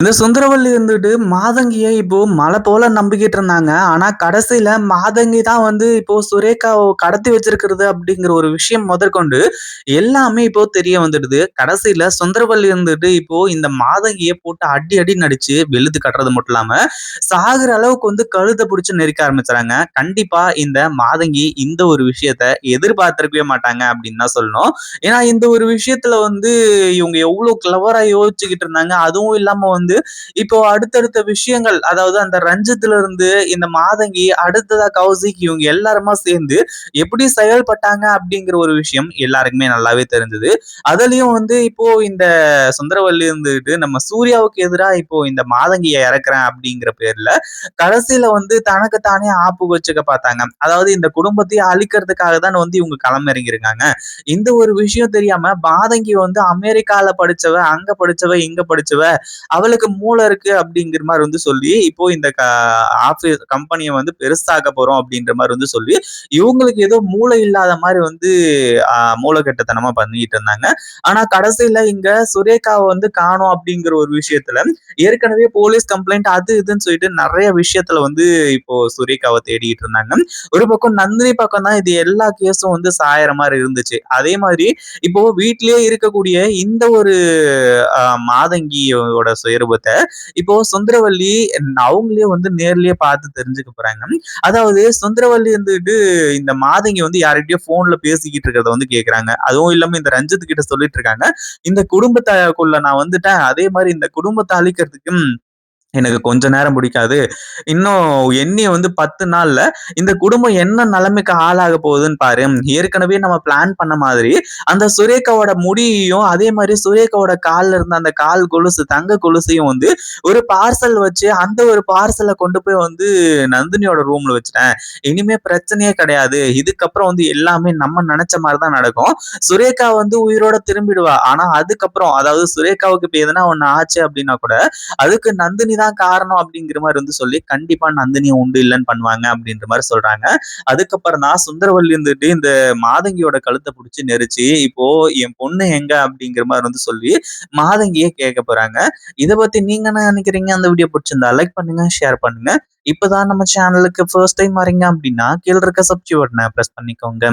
இந்த சுந்தரவல்லி இருந்துட்டு மாதங்கிய இப்போ மலை போல நம்பிக்கிட்டு இருந்தாங்க. ஆனா கடைசியில மாதங்கி தான் வந்து இப்போ சுரேகாவ கடத்தி வச்சிருக்கிறது அப்படிங்கிற ஒரு விஷயம் முதற்கொண்டு எல்லாமே இப்போ தெரிய வந்துடுது. கடைசியில சுந்தரவல்லி இருந்துட்டு இப்போ இந்த மாதங்கிய போட்டு அடி அடின்னு அடிச்சு வெளுத்து கட்டுறது மட்டும் இல்லாம, சாகுற அளவுக்கு வந்து கழுத்த புடிச்சு நெரிக்க ஆரம்பிச்சுறாங்க. கண்டிப்பா இந்த மாதங்கி இந்த ஒரு விஷயத்த எதிர்பார்த்திருக்கவே மாட்டாங்க அப்படின்னு தான் சொல்லணும். ஏன்னா இந்த ஒரு விஷயத்துல வந்து இவங்க எவ்வளவு கிளவரா யோசிச்சுக்கிட்டு இருந்தாங்க. அதுவும் இல்லாம வந்து இப்போ அடுத்தடுத்த விஷயங்கள் அதாவது அந்த ரஞ்சித்ல இருந்து இந்த மாதங்கி அடுத்ததா கௌசிக் இவங்க எல்லாருமா சேர்ந்து எப்படி செயல்பட்டாங்க அப்படிங்கிற ஒரு விஷயம் எல்லாருக்குமே நல்லாவே தெரிஞ்சது. அதுலயும் வந்து இப்போ இந்த சுந்தரவல்லி இருந்துட்டு நம்ம சூர்யாவுக்கு எதிரா இப்போ இந்த மாதங்கியை இறக்குறேன் அப்படிங்கிற பேர்ல கடைசியில வந்து தனக்கு தானே ஆப்பு வச்சுக்க பார்த்தாங்க. அதாவது இந்த குடும்பத்தையே அழிக்கிறதுக்காக தான் வந்து இவங்க களமிறங்கியிருக்காங்க. இந்த ஒரு விஷயம் தெரியாம மாதங்கி வந்து அமெரிக்கால படிச்சவ, அங்க படிச்சவ, இங்க படிச்சவ, அவளுக்கு மூளை இருக்கு அப்படிங்கிற மாதிரி வந்து சொல்லி இப்போ இந்த ஆபீஸ் கம்பெனியை வந்து பெருசாக்க போறோம் அப்படின்ற மாதிரி வந்து சொல்லி இவங்களுக்கு ஏதோ மூளை இல்லாத மாதிரி வந்து மூளைக்கெட்டத்தனமா பண்ணிட்டு இருந்தாங்க. ஆனா கடைசியில இங்க சுரேகாவை வந்து காணோம் அப்படிங்கிற ஒரு விஷயத்துல ஏற்கனவே போலீஸ் கம்ப்ளைண்ட் அது இதுன்னு சொல்லிட்டு நிறைய விஷயத்துல வந்து இப்போ சுரேகாவை தேடிட்டு இருந்தாங்க. ஒரு பக்கம் நந்தினி பக்கம் தான் இது எல்லா கேஸும் வந்து சாயற மாதிரி இருந்துச்சு. அதே மாதிரி இப்போ வீட்டிலேயே இருக்கக்கூடிய இந்த ஒரு மாதங்கியோட சுயரூபத்தை இப்போ சுந்தரவல்லி அவங்களே வந்து நேர்லயே பார்த்து தெரிஞ்சுக்க போறாங்க. அதாவது சுந்தரவல்லி வந்துட்டு இந்த மாதங்கி வந்து யார்கிட்டயோ போன்ல பேசிக்கிட்டு இருக்கிறத வந்து கேக்குறாங்க. அதுவும் இல்லாம இந்த ரஞ்சித் கிட்ட சொல்லிட்டு இருக்காங்க, இந்த குடும்பத்துக்குள்ள நான் வந்துட்டேன், அதே மாதிரி இந்த குடும்பத்தை அழிக்கிறதுக்கு எனக்கு கொஞ்ச நேரம் பிடிக்காது. இன்னும் எண்ணிய வந்து 10 நாள்ல இந்த குடும்பம் என்ன நிலைமைக்கு ஆளாக போகுதுன்னு பாரு. ஏற்கனவே நம்ம பிளான் பண்ண மாதிரி அந்த சுரேகாவோட முடியையும், அதே மாதிரி சுரேகாவோட கால்ல இருந்த அந்த கால் கொலுசு, தங்க கொலுசையும் வந்து ஒரு பார்சல் வச்சு அந்த ஒரு பார்சல கொண்டு போய் வந்து நந்தினியோட ரூம்ல வச்சுட்டேன். இனிமே பிரச்சனையே கிடையாது. இதுக்கப்புறம் வந்து எல்லாமே நம்ம நினைச்ச மாதிரி தான் நடக்கும். சுரேகா வந்து உயிரோட திரும்பிடுவா. ஆனா அதுக்கப்புறம் அதாவது சுரேகாவுக்கு இப்ப எதனா ஒண்ணு ஆச்சு அப்படின்னா கூட அதுக்கு நந்தினி தான் காரணம் அப்படிங்கிற மாதிரி வந்து சொல்லி கண்டிப்பா நந்தினியை உண்டு இல்லைன்னு பண்ணுவாங்க அப்படின்ற மாதிரி சொல்றாங்க. அதுக்கப்புறம் தான் சுந்தரவல்லி இருந்துட்டு இந்த மாதங்கியோட கழுத்தை பிடிச்சி நெரிச்சு இப்போ என் பொண்ணு எங்க அப்படிங்கிற மாதிரி வந்து சொல்லி மாதங்கியே கேட்க போறாங்க. இதை பத்தி நீங்க என்ன நினைக்கிறீங்க? அந்த வீடியோ பிடிச்சிருந்தா லைக் பண்ணுங்க, ஷேர் பண்ணுங்க. இப்பதான் நம்ம சேனலுக்கு ஃபர்ஸ்ட் டைம் வரீங்க அப்படின்னா கீழே இருக்க சப்ஸ்கிரைப் பட்டனை பிரஸ் பண்ணிக்கோங்க.